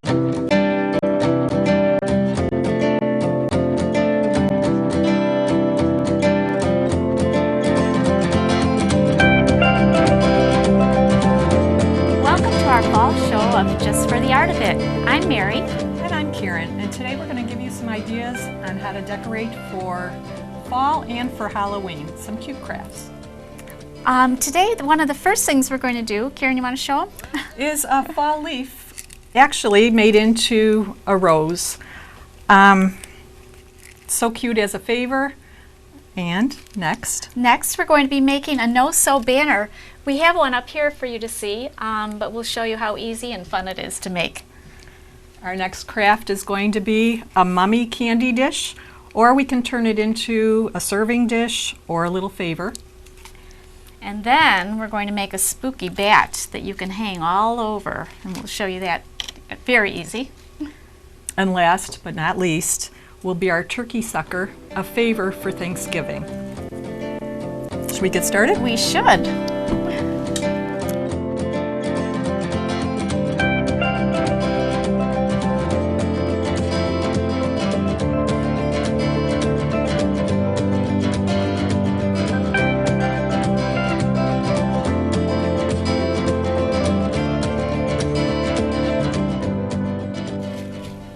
Just for the Art of It. I'm Mary. And I'm Karen, and today we're going to give you some ideas on how to decorate for fall and for Halloween. Some cute crafts. Today, one of the first things we're going to do, Karen, you want to show them? Is a fall leaf, actually made into a rose. So cute as a favor. And next? Next, we're going to be making a no-sew banner. We have one up here for you to see, but we'll show you how easy and fun it is to make. Our next craft is going to be a mummy candy dish, or we can turn it into a serving dish or a little favor. And then we're going to make a spooky bat that you can hang all over, and we'll show you that very easy. And last but not least will be our turkey sucker, a favor for Thanksgiving. Should we get started? We should.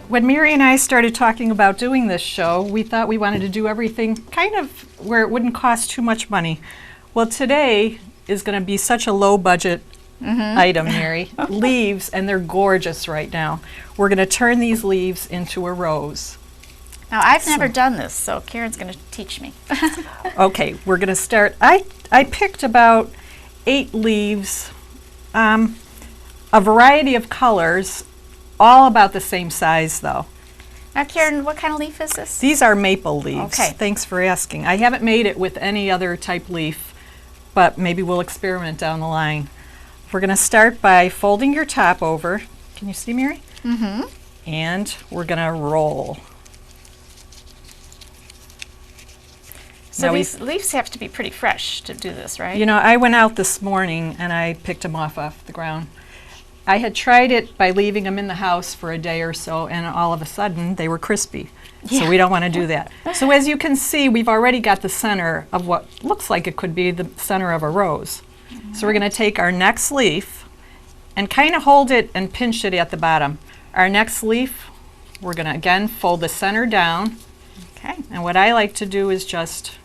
When Mary and I started talking about doing this show, we thought we wanted to do everything kind of where it wouldn't cost too much money. Well, today is going to be such a low budget item, Mary. Leaves, and they're gorgeous right now. We're going to turn these leaves into a rose. Now, I've never done this, so Karen's going to teach me. Okay, we're going to start. I picked about 8 leaves, a variety of colors, all about the same size though. Now, Karen, what kind of leaf is this? These are maple leaves. Okay. Thanks for asking. I haven't made it with any other type leaf, but maybe we'll experiment down the line. We're going to start by folding your top over. Can you see, Mary? Mm-hmm. And we're going to roll. So now these leaves have to be pretty fresh to do this, right? You know, I went out this morning and I picked them off the ground. I had tried it by leaving them in the house for a day or so, and all of a sudden they were crispy. Yeah. So we don't want to do that. So as you can see, we've already got the center of what looks like it could be the center of a rose. So we're going to take our next leaf and kind of hold it and pinch it at the bottom. Our next leaf, we're going to again fold the center down. Okay. And what I like to do is just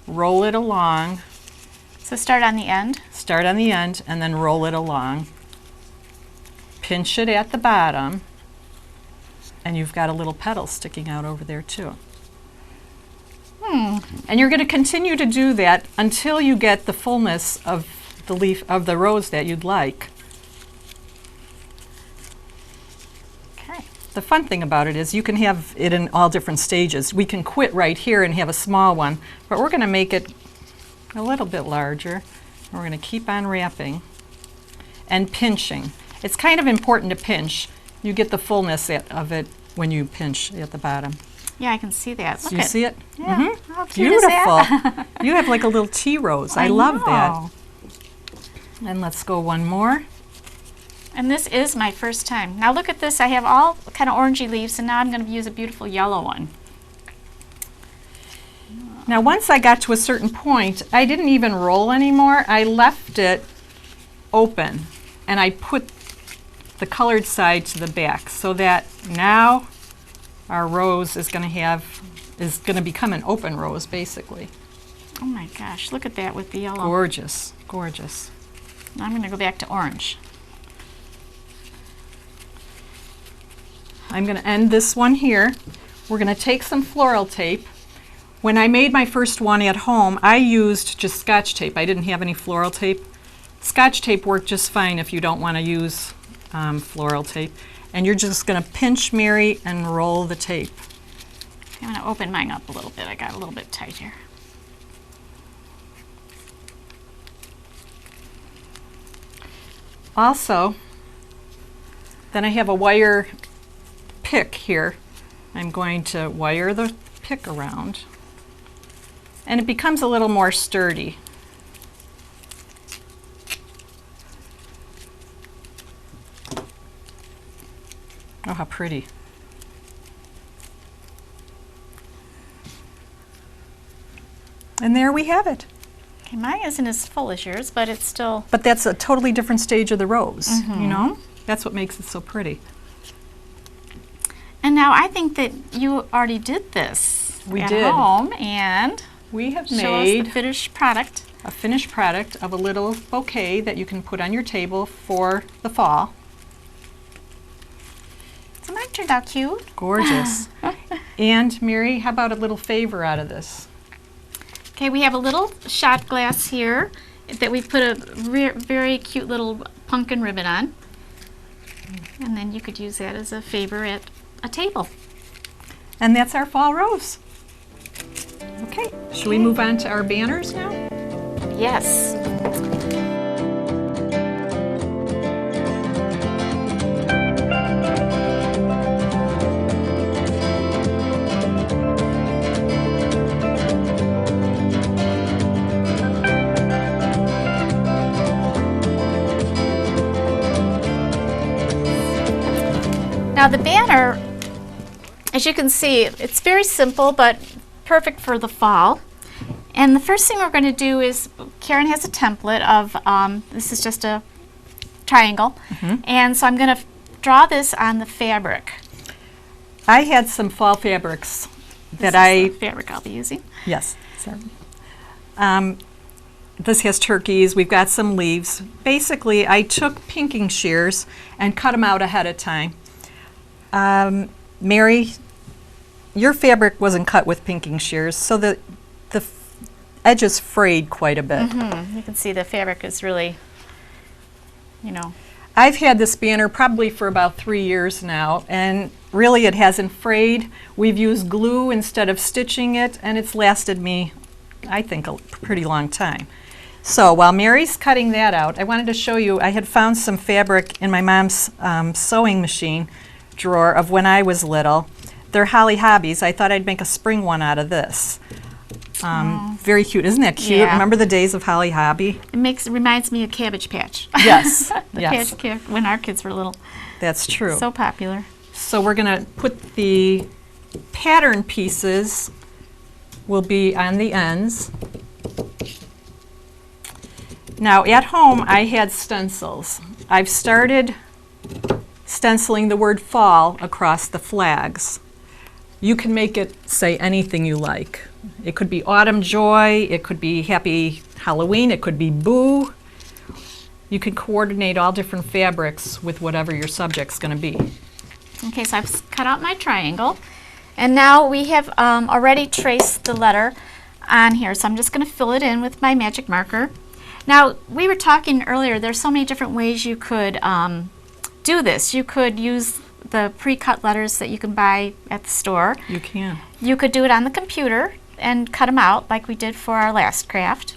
roll it along. So start on the end? Start on the end and then roll it along. Pinch it at the bottom, and you've got a little petal sticking out over there too. And you're going to continue to do that until you get the fullness of the leaf of the rose that you'd like. Okay. The fun thing about it is you can have it in all different stages. We can quit right here and have a small one, but we're going to make it a little bit larger. We're going to keep on wrapping and pinching. It's kind of important to pinch. You get the fullness of it when you pinch at the bottom. Yeah, I can see that. Do you see it? Yeah. Mm-hmm. How cute is Beautiful. that? You have like a little tea rose. I love that. And let's go one more. And this is my first time. Now look at this. I have all kind of orangey leaves, and now I'm going to use a beautiful yellow one. Now once I got to a certain point, I didn't even roll anymore. I left it open, and I put the colored side to the back so that now our rose is going to become an open rose basically. Oh my gosh, look at that with the yellow. Gorgeous, gorgeous. Now I'm going to go back to orange. I'm going to end this one here. We're going to take some floral tape. When I made my first one at home, I used just Scotch tape. I didn't have any floral tape. Scotch tape worked just fine if you don't want to use floral tape. And you're just going to pinch, Mary, and roll the tape. I'm going to open mine up a little bit. I got a little bit tight here. Also, then I have a wire pick here. I'm going to wire the pick around, and it becomes a little more sturdy. Oh, how pretty. And there we have it. Okay, mine isn't as full as yours, but it's still... But that's a totally different stage of the rose, you know? That's what makes it so pretty. And now I think that you already did this at home, and we have show made us the finished product. A finished product of a little bouquet that you can put on your table for the fall. So mine turned out cute. Gorgeous. And Mary, how about a little favor out of this? Okay, we have a little shot glass here that we put a very cute little pumpkin ribbon on. And then you could use that as a favor at a table. And that's our fall rose. Okay, should we move on to our banners now? Yes. Now the banner, as you can see, it's very simple but perfect for the fall. And the first thing we're going to do is, Karen has a template of, this is just a triangle, and so I'm going to draw this on the fabric. I had some fall fabrics that This is the fabric I'll be using. Yes, sorry. This has turkeys, we've got some leaves. Basically, I took pinking shears and cut them out ahead of time. Mary, your fabric wasn't cut with pinking shears, so the edges frayed quite a bit. You can see the fabric is really, you know. I've had this banner probably for about 3 years now, and really it hasn't frayed. We've used glue instead of stitching it, and it's lasted me, I think, a pretty long time. So while Mary's cutting that out, I wanted to show you, I had found some fabric in my mom's sewing machine drawer of when I was little. They're Holly Hobbies. I thought I'd make a spring one out of this. Very cute. Isn't that cute? Yeah. Remember the days of Holly Hobby? It reminds me of Cabbage Patch. Yes. The Yes. when our kids were little. That's true. So popular. So we're going to put the pattern pieces will be on the ends. Now at home I had stencils. I've started stenciling the word fall across the flags. You can make it say anything you like. It could be autumn joy, it could be happy Halloween, it could be boo. You can coordinate all different fabrics with whatever your subject's going to be. Okay, so I've cut out my triangle, and now we have already traced the letter on here, so I'm just going to fill it in with my magic marker. Now, we were talking earlier, there's so many different ways you could do this. You could use the pre-cut letters that you can buy at the store. You can. You could do it on the computer and cut them out like we did for our last craft.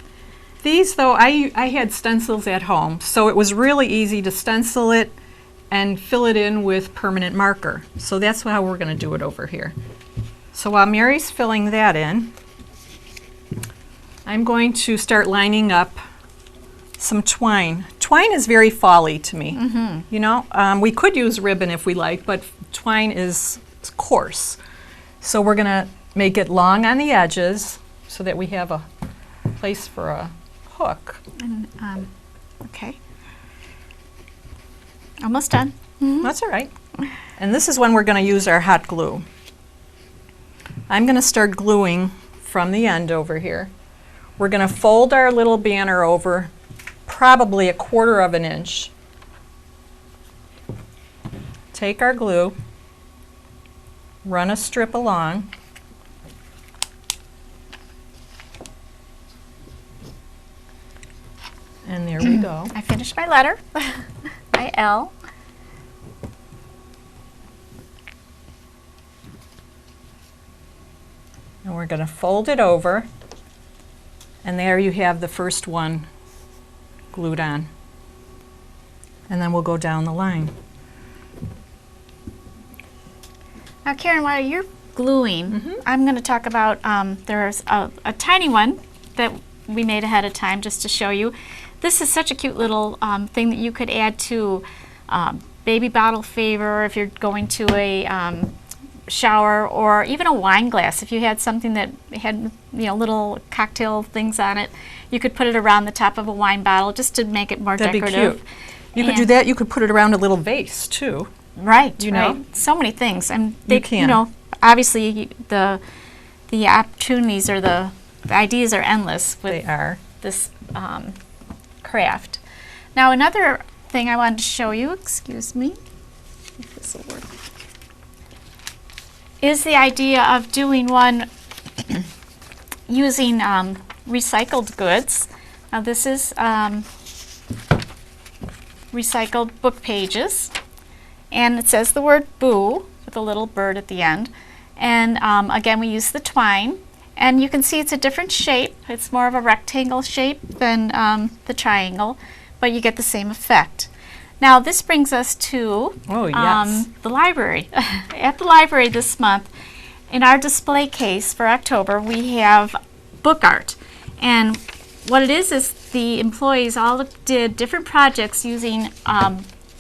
These, though, I had stencils at home, so it was really easy to stencil it and fill it in with permanent marker. So that's how we're going to do it over here. So while Mary's filling that in, I'm going to start lining up some twine. Twine is very fall-y to me. You know, we could use ribbon if we like, but twine is coarse. So we're going to make it long on the edges so that we have a place for a hook. And, okay. Almost done. That's all right. And this is when we're going to use our hot glue. I'm going to start gluing from the end over here. We're going to fold our little banner over probably 1/4 of an inch. Take our glue, run a strip along, and there we go. I finished my letter, my L. And we're going to fold it over, and there you have the first one glued on. And then we'll go down the line. Now, Karen, while you're gluing, I'm going to talk about, there's a tiny one that we made ahead of time just to show you. This is such a cute little thing that you could add to baby bottle favor, if you're going to a shower, or even a wine glass. If you had something that had, you know, little cocktail things on it, you could put it around the top of a wine bottle just to make it more That'd decorative. be cute. You could do that. You could put it around a little vase too. Right, You right. know? So many things. And they, You can. you know, obviously the opportunities or the ideas are endless with They are. this craft. Now another thing I wanted to show you, excuse me, if this will work, is the idea of doing one using recycled goods. Now this is recycled book pages, and it says the word boo with a little bird at the end. And again, we use the twine, and you can see it's a different shape. It's more of a rectangle shape than the triangle, but you get the same effect. Now this brings us to Oh, yes. the library. At the library this month, in our display case for October, we have book art. And what it is the employees all did different projects using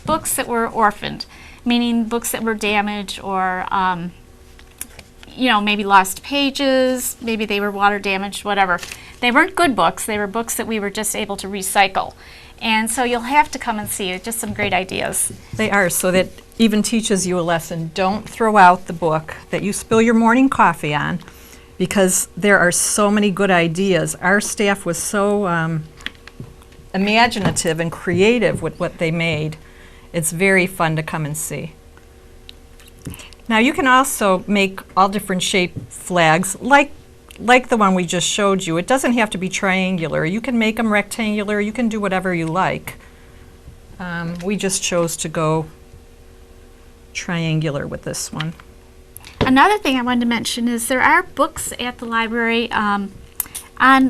books that were orphaned, meaning books that were damaged or you know, maybe lost pages, maybe they were water damaged, whatever. They weren't good books, they were books that we were just able to recycle. And so you'll have to come and see it, just some great ideas. They are, so that even teaches you a lesson. Don't throw out the book that you spill your morning coffee on, because there are so many good ideas. Our staff was so imaginative and creative with what they made. It's very fun to come and see. Now you can also make all different shaped flags, like the one we just showed you. It doesn't have to be triangular. You can make them rectangular. You can do whatever you like. We just chose to go triangular with this one. Another thing I wanted to mention is there are books at the library on,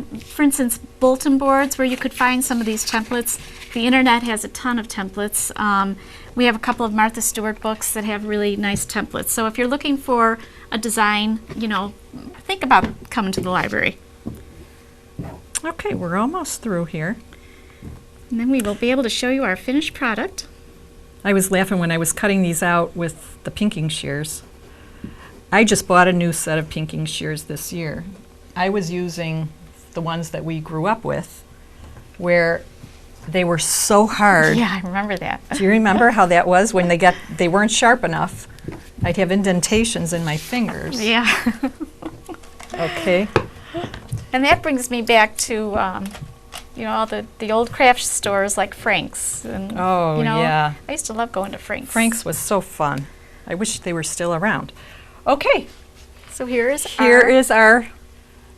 for instance, bulletin boards where you could find some of these templates. The internet has a ton of templates. We have a couple of Martha Stewart books that have really nice templates. So if you're looking for a design, you know, think about coming to the library. Okay, we're almost through here. And then we will be able to show you our finished product. I was laughing when I was cutting these out with the pinking shears. I just bought a new set of pinking shears this year. I was using the ones that we grew up with, where they were so hard. Yeah, I remember that. Do you remember how that was when they weren't sharp enough? I'd have indentations in my fingers. Yeah. Okay. And that brings me back to, you know, all the old craft stores like Frank's. And, Oh, you know, yeah. I used to love going to Frank's. Frank's was so fun. I wish they were still around. Okay, So here is our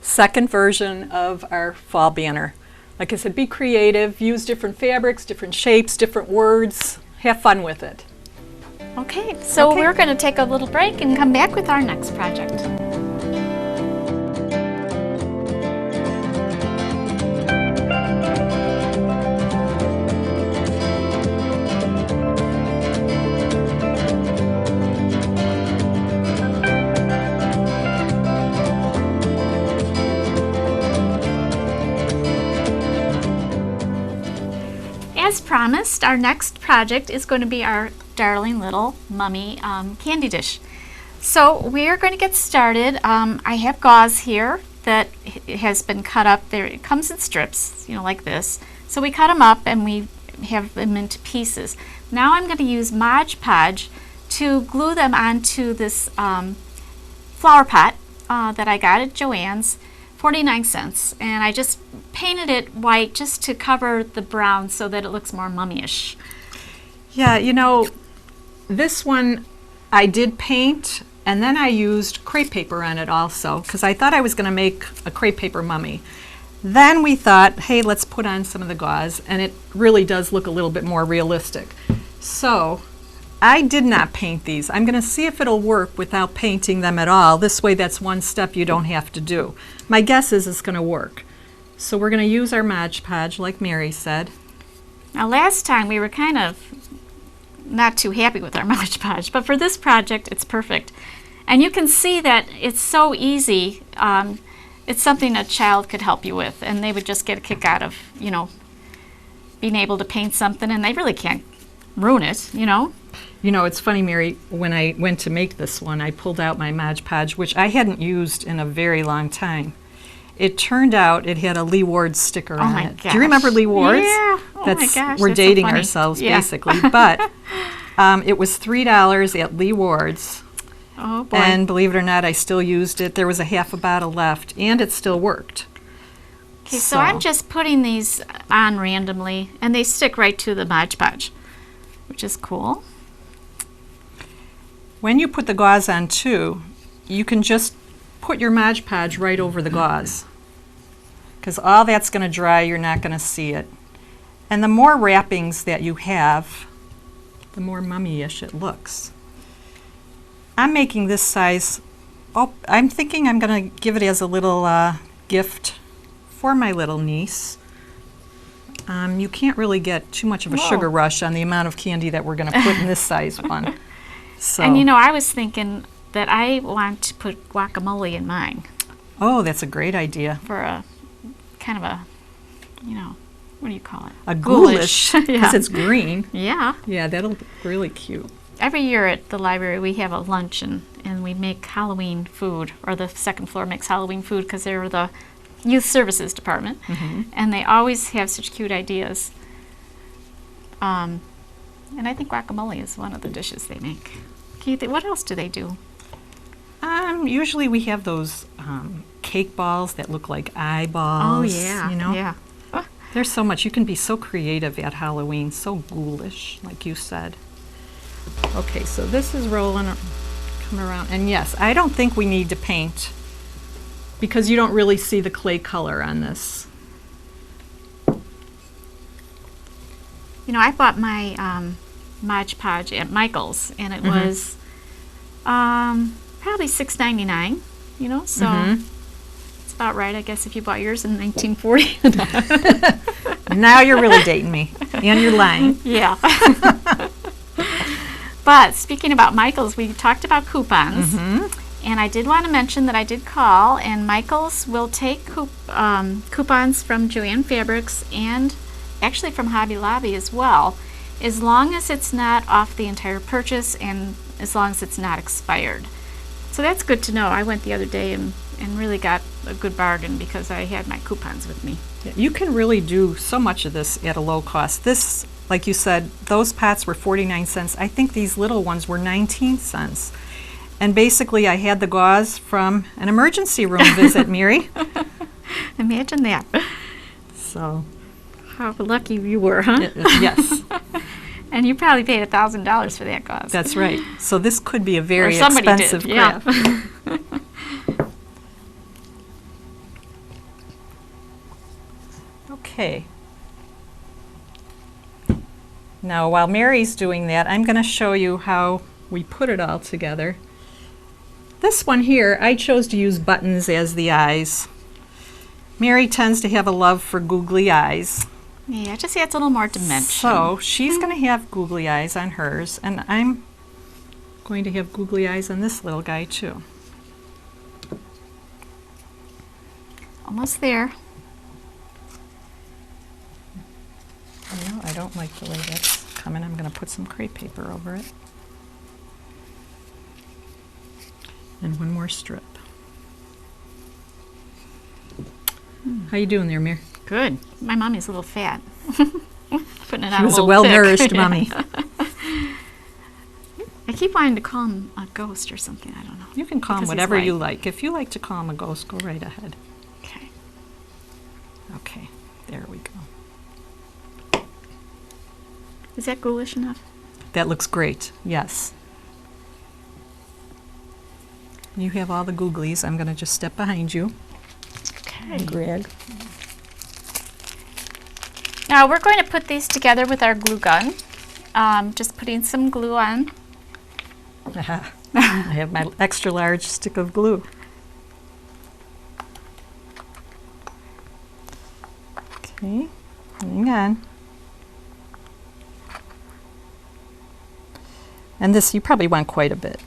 second version of our fall banner. Like I said, be creative, use different fabrics, different shapes, different words. Have fun with it. Okay, so Okay. we're going to take a little break and come back with our next project. As promised, our next project is going to be our darling little mummy candy dish. So we are going to get started. I have gauze here that has been cut up. There, it comes in strips, you know, like this. So we cut them up and we have them into pieces. Now I'm going to use Mod Podge to glue them onto this flower pot that I got at Joann's, 49 cents. And I just painted it white just to cover the brown so that it looks more mummy-ish. Yeah, you know, this one I did paint, and then I used crepe paper on it also, because I thought I was going to make a crepe paper mummy. Then we thought, hey, let's put on some of the gauze, and it really does look a little bit more realistic. So I did not paint these. I'm going to see if it'll work without painting them at all. This way, that's one step you don't have to do. My guess is it's going to work. So we're going to use our Mod Podge, like Mary said. Now last time we were kind of not too happy with our Mod Podge, but for this project it's perfect. And you can see that it's so easy. It's something a child could help you with, and they would just get a kick out of, you know, being able to paint something, and they really can't ruin it, you know. You know, it's funny, Mary, when I went to make this one, I pulled out my Mod Podge, which I hadn't used in a very long time. It turned out it had a Lee Ward sticker on my it. gosh. Do you remember Lee Ward's? Yeah. Oh my gosh. We're that's so dating funny. ourselves, Yeah. basically. But it was $3 at Lee Ward's. Oh boy. And believe it or not, I still used it. There was a half a bottle left, and it still worked. Okay, so I'm just putting these on randomly, and they stick right to the Mod Podge, which is cool. When you put the gauze on too, you can just put your Mod Podge right over the gauze, because all that's going to dry, you're not going to see it. And the more wrappings that you have, the more mummy-ish it looks. I'm making this size. Oh, I'm thinking I'm going to give it as a little gift for my little niece. You can't really get too much of a sugar rush on the amount of candy that we're going to put in this size one. So. And you know, I was thinking that I want to put guacamole in mine Oh, that's a great idea. for a kind of a, you know, what do you call it? A ghoulish, because Yeah. it's green. Yeah. Yeah, that'll look really cute. Every year at the library we have a luncheon and we make Halloween food, or the second floor makes Halloween food because they're the youth services department, and they always have such cute ideas. And I think guacamole is one of the dishes they make. What else do they do? Usually we have those cake balls that look like eyeballs. You know? Yeah. There's so much. You can be so creative at Halloween, so ghoulish, like you said. Okay, so this is rolling, coming around. And yes, I don't think we need to paint because you don't really see the clay color on this. You know, I bought my Mod Podge at Michael's, and it was probably $6.99. You know, so it's about right, I guess, if you bought yours in 1940. Now you're really dating me, and you're lying. Yeah. But speaking about Michael's, we talked about coupons, and I did want to mention that I did call, and Michael's will take coupons from Joann Fabrics and actually from Hobby Lobby as well, as long as it's not off the entire purchase and as long as it's not expired. So that's good to know. I went the other day and really got a good bargain because I had my coupons with me. You can really do so much of this at a low cost. This, like you said, those pots were 49 cents. I think these little ones were 19 cents. And basically I had the gauze from an emergency room visit, Mary. Imagine that. So. How lucky you were, huh? Yes. And you probably paid $1,000 for that gauze. That's right. So this could be a very somebody expensive did, yeah. craft. Okay. Now, while Mary's doing that, I'm going to show you how we put it all together. This one here, I chose to use buttons as the eyes. Mary tends to have a love for googly eyes. Yeah, it just adds a little more dimension. So she's going to have googly eyes on hers, and I'm going to have googly eyes on this little guy too. Almost there. No, I don't like the way that's coming. I'm going to put some crepe paper over it. And one more strip. How you doing there, Mir? Good. My mommy's a little fat. Putting it on She was a little well-nourished thick. mummy. I keep wanting to call him a ghost or something. I don't know. You can call him Because he's whatever you white. like. If you like to call him a ghost, go right ahead. Okay. Okay, there we go. Is that ghoulish enough? That looks great, yes. You have all the googlies. I'm going to just step behind you. Okay. Greg. Now we're going to put these together with our glue gun. Just putting some glue on. I have my extra large stick of glue. Okay, hang on. And this, you probably want quite a bit.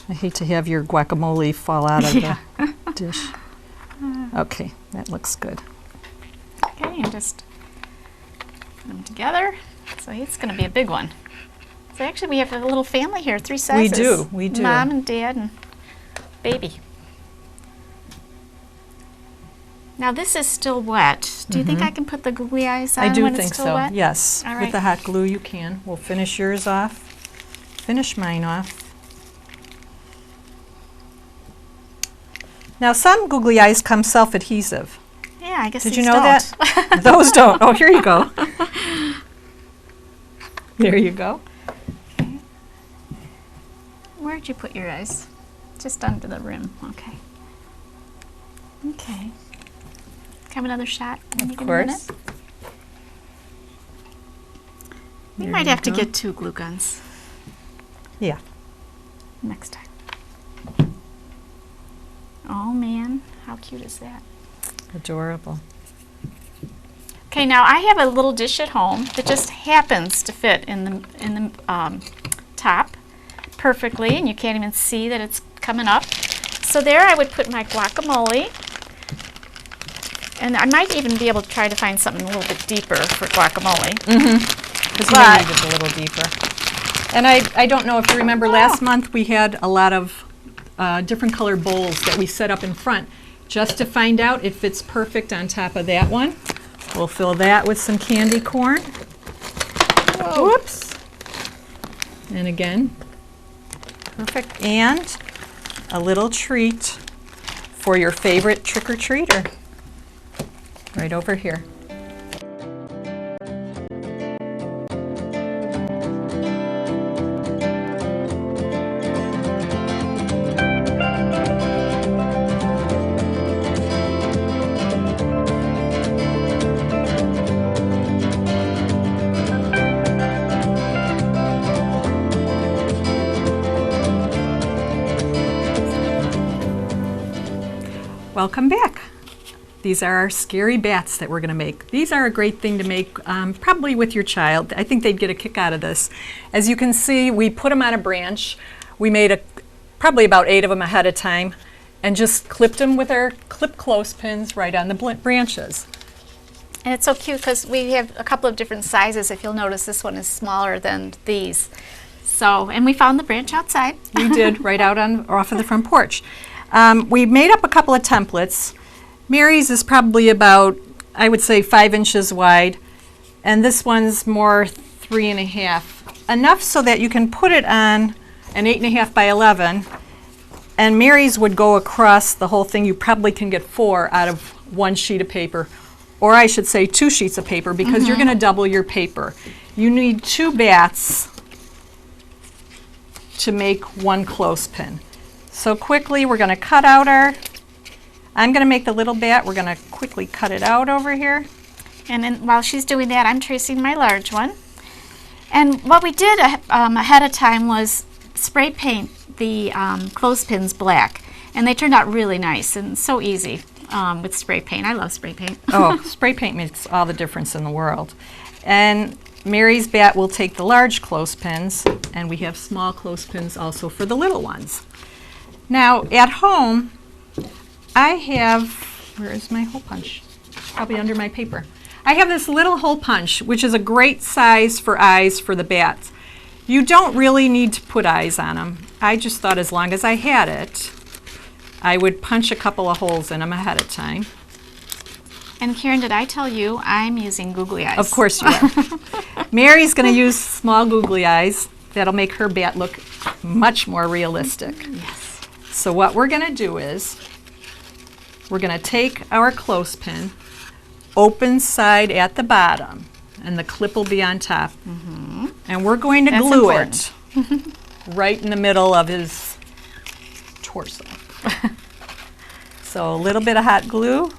I hate to have your guacamole fall out of the dish. Okay, that looks good. Okay, and just put them together. So it's going to be a big one. So actually we have a little family here, 3 sizes. We do. Mom and Dad and baby. Now this is still wet. Do you think I can put the googly eyes on I do when think it's still so, wet? yes. All With right. the hot glue you can. We'll finish yours off. Finish mine off. Now some googly eyes come self-adhesive. Yeah, I guess Did these you know don't. that? Those don't. Oh, here you go. There you go. Where'd you put your eyes? Just under the rim. Okay. Okay. Have another shot. Of course. We There might you have to go. get 2 glue guns Yeah. next time. Oh man, how cute is that? Adorable. Okay, now I have a little dish at home that just happens to fit in the top perfectly, and you can't even see that it's coming up. So there I would put my guacamole, and I might even be able to try to find something a little bit deeper for guacamole. Because you may need it a little deeper. And I don't know if you remember last month we had a lot of different colored bowls that we set up in front just to find out if it's perfect on top of that one. We'll fill that with some candy corn. Whoops. And again, perfect. And a little treat for your favorite trick-or-treater. Right over here. Welcome back. These are our scary bats that we're going to make. These are a great thing to make probably with your child. I think they'd get a kick out of this. As you can see, we put them on a branch. We made probably about 8 of them ahead of time and just clipped them with our clip clothespins right on the branches. And it's so cute because we have a couple of different sizes. If you'll notice, this one is smaller than these. So, and we found the branch outside. We did, right out off of the front porch. We made up a couple of templates. Mary's is probably about, I would say, 5 inches wide, and this one's more 3.5. Enough so that you can put it on an 8.5 by 11, and Mary's would go across the whole thing. You probably can get 4 out of 1 sheet of paper, or I should say 2 sheets of paper, because you're going to double your paper. You need 2 bats to make 1 clothespin. So quickly we're going to cut out I'm going to make the little bat. We're going to quickly cut it out over here. And then while she's doing that, I'm tracing my large one. And what we did ahead of time was spray paint the clothespins black. And they turned out really nice and so easy with spray paint. I love spray paint. Oh, spray paint makes all the difference in the world. And Mary's bat will take the large clothespins, and we have small clothespins also for the little ones. Now, at home, I have, where is my hole punch? Probably under my paper. I have this little hole punch, which is a great size for eyes for the bats. You don't really need to put eyes on them. I just thought as long as I had it, I would punch a couple of holes in them ahead of time. And Karen, did I tell you I'm using googly eyes? Of course you are. Mary's going to use small googly eyes. That'll make her bat look much more realistic. Yes. So what we're going to do is we're going to take our clothespin, open side at the bottom, and the clip will be on top. And we're going to glue it right in the middle of his torso. So a little bit of hot glue.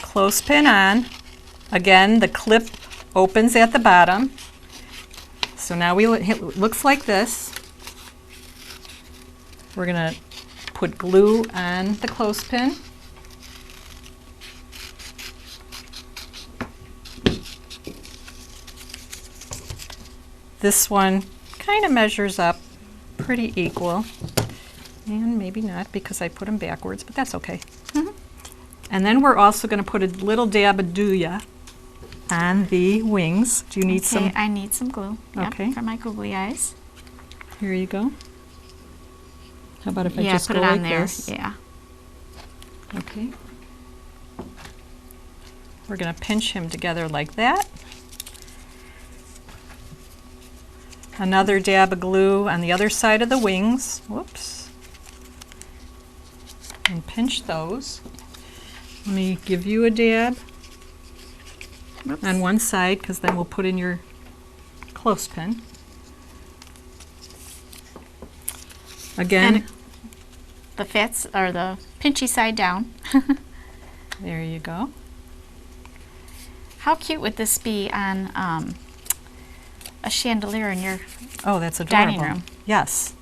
Clothespin on. Again, the clip opens at the bottom. So now it looks like this. We're going to put glue on the clothespin. This one kind of measures up pretty equal. And maybe not because I put them backwards, but that's okay. And then we're also going to put a little dab of Duya on the wings. Do you need Okay, some? I need some glue. Yep, Okay. for my googly eyes. Here you go. How about if I Yeah, just put go it on like there. this? Yeah. Okay. We're going to pinch him together like that. Another dab of glue on the other side of the wings. Whoops. And pinch those. Let me give you a dab Whoops. on one side, because then we'll put in your clothespin. Again, And the fats or the pinchy side down. there you go. How cute would this be on a chandelier in your Oh, that's adorable. dining room? Yes.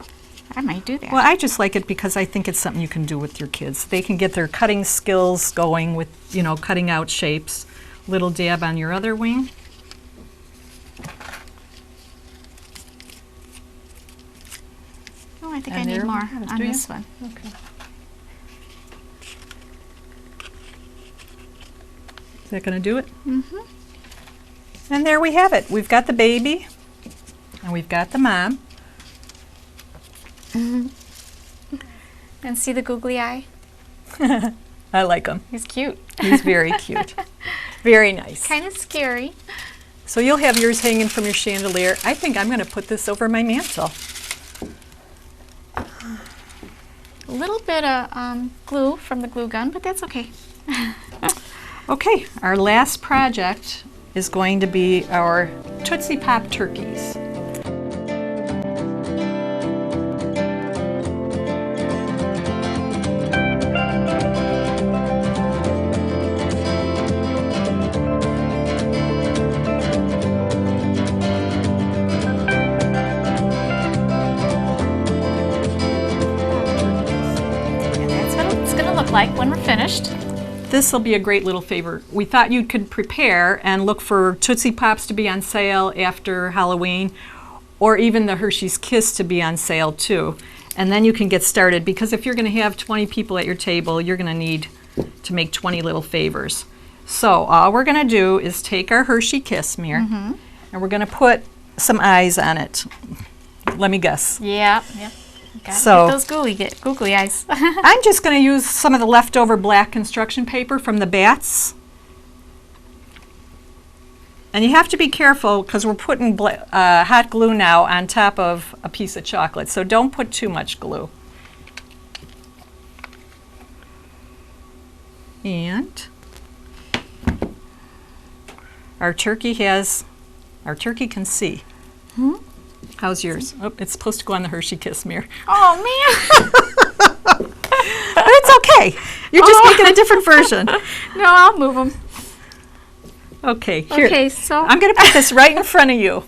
I might do that. Well, I just like it because I think it's something you can do with your kids. They can get their cutting skills going with, you know, cutting out shapes. Little dab on your other wing. Oh, I think And I need there we more have it. on Do you? this one. Okay. Is that going to do it? Mm-hmm. And there we have it. We've got the baby, and we've got the mom. And see the googly eye? I like him. He's cute. He's very cute. Very nice. Kind of scary. So you'll have yours hanging from your chandelier. I think I'm going to put this over my mantle. A little bit of glue from the glue gun, but that's okay. Okay, our last project is going to be our Tootsie Pop turkeys. And that's what it's going to look like when we're finished. This will be a great little favor. We thought you could prepare and look for Tootsie Pops to be on sale after Halloween, or even the Hershey's Kiss to be on sale too. And then you can get started, because if you're going to have 20 people at your table, you're going to need to make 20 little favors. So all we're going to do is take our Hershey Kiss mirror, and we're going to put some eyes on it. Let me guess. Yeah. Yep. Gotta So- get those googly eyes. I'm just going to use some of the leftover black construction paper from the bats. And you have to be careful because we're putting hot glue now on top of a piece of chocolate, so don't put too much glue. And our turkey can see. How's yours? Oh, it's supposed to go on the Hershey Kiss mirror. Oh man. But it's okay. You're just making a different version. No, I'll move them. Okay, here. Okay, so I'm going to put this right in front of you.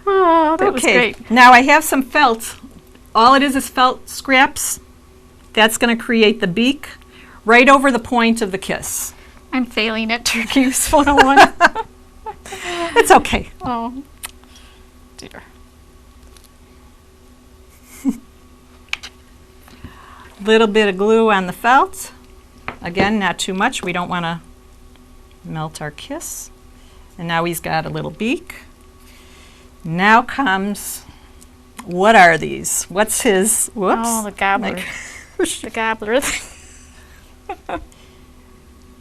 oh, that was Okay, great. now I have some felt. All it is felt scraps. That's going to create the beak right over the point of the kiss. I'm failing at Turkeys 101. It's okay. Oh, dear. Little bit of glue on the felt. Again, not too much. We don't want to melt our kiss. And now he's got a little beak. Now comes, what are these? What's his, whoops. Oh, the gobbler. Like- The gobbler.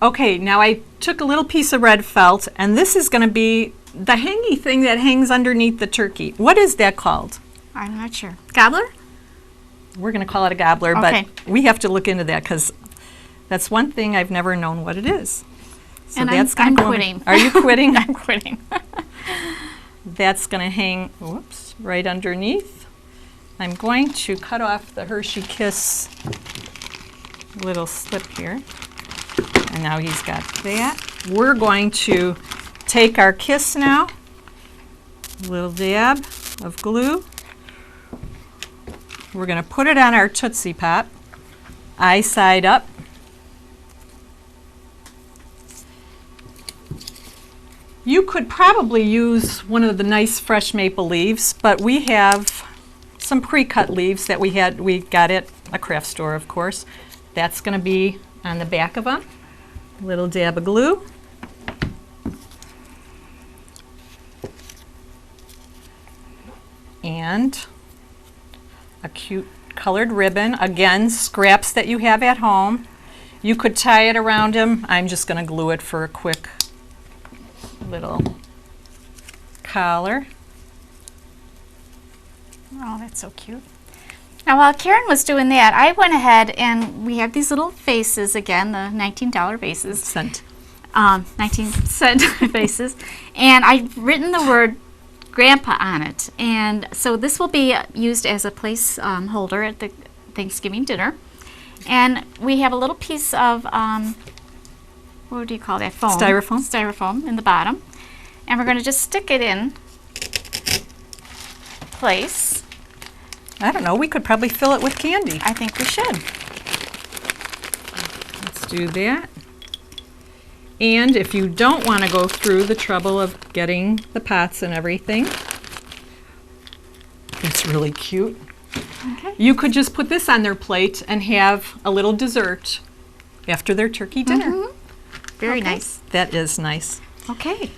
Okay, now I took a little piece of red felt, and this is going to be the hangy thing that hangs underneath the turkey. What is that called? I'm not sure. Gobbler? We're going to call it a gobbler, Okay. but we have to look into that because that's one thing I've never known what it is. So And that's I'm gonna go quitting. Are you quitting? I'm quitting. That's going to hang, whoops, right underneath. I'm going to cut off the Hershey Kiss little slip here. And now he's got that. We're going to take our kiss now, a little dab of glue. We're going to put it on our Tootsie Pop, eye side up. You could probably use one of the nice fresh maple leaves, but we have some pre-cut leaves that we got at a craft store, of course. That's going to be on the back of them. A little dab of glue. And a cute colored ribbon. Again, scraps that you have at home. You could tie it around him. I'm just going to glue it for a quick little collar. Oh, that's so cute. Now, while Karen was doing that, I went ahead and we have these little vases again, the $19 vases. 19-cent vases. And I've written the word Grandpa on it. And so this will be used as a place holder at the Thanksgiving dinner. And we have a little piece of, what do you call that, foam? Styrofoam. Styrofoam in the bottom. And we're going to just stick it in place. I don't know, we could probably fill it with candy. I think we should. Let's do that. And if you don't want to go through the trouble of getting the pots and everything, it's really cute. Okay. You could just put this on their plate and have a little dessert after their turkey dinner. Very Okay. nice. That is nice. Okay.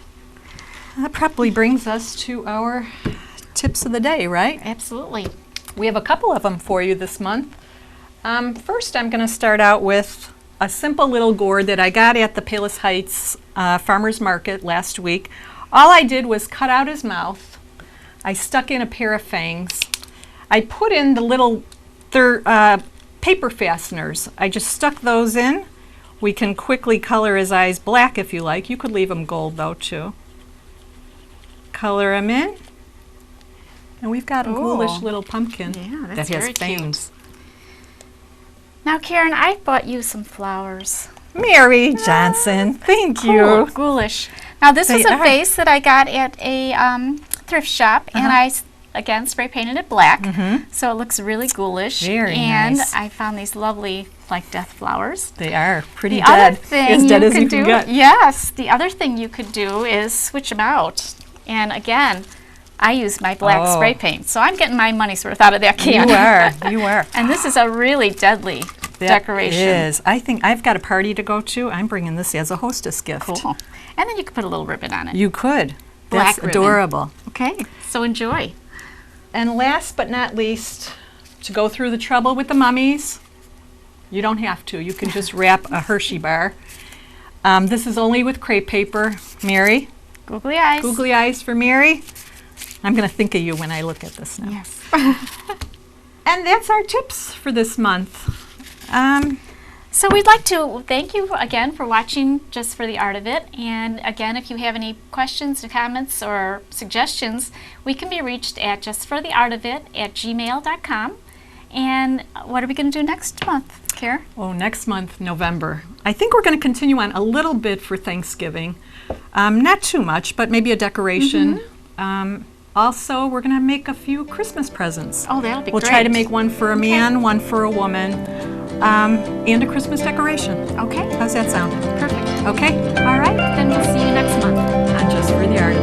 That probably brings us to our tips of the day, right? Absolutely. We have a couple of them for you this month. First, I'm going to start out with a simple little gourd that I got at the Palos Heights Farmers Market last week. All I did was cut out his mouth. I stuck in a pair of fangs. I put in the little paper fasteners. I just stuck those in. We can quickly color his eyes black if you like. You could leave them gold though too. Color him in. And we've got a ghoulish little pumpkin Yeah, that that's has very fangs. Now, Karen, I bought you some flowers. Mary Johnson, thank Cool, you. ghoulish. Now, this They is a are. vase that I got at a thrift shop, and I, again, spray painted it black, so it looks really ghoulish. Very and nice. I found these lovely, like, death flowers. They are pretty The other dead. thing As dead you as you could can do, get. yes, the other thing you could do is switch them out. And again, I use my black Oh. spray paint, so I'm getting my money's worth out of that can. You are. And this is a really deadly decoration. It is. I think I've got a party to go to. I'm bringing this as a hostess gift. Cool. And then you could put a little ribbon on it. You could. Black That's ribbon. adorable. Okay, so enjoy. And last but not least, to go through the trouble with the mummies, you don't have to. You can just wrap a Hershey bar. This is only with crepe paper. Mary, Googly eyes. googly eyes for Mary. I'm going to think of you when I look at this now. Yes. And that's our tips for this month. So we'd like to thank you again for watching Just for the Art of It. And again, if you have any questions or comments or suggestions, we can be reached at justfortheartofit@gmail.com. And what are we going to do next month, Kara? Oh, next month, November. I think we're going to continue on a little bit for Thanksgiving. Not too much, but maybe a decoration. Also, we're going to make a few Christmas presents. Oh, that'll be We'll great. try to make one for a man, one for a woman, and a Christmas decoration. Okay, How's that sound? perfect. Okay? All right, then we'll see you next month. On Just for the Art of It.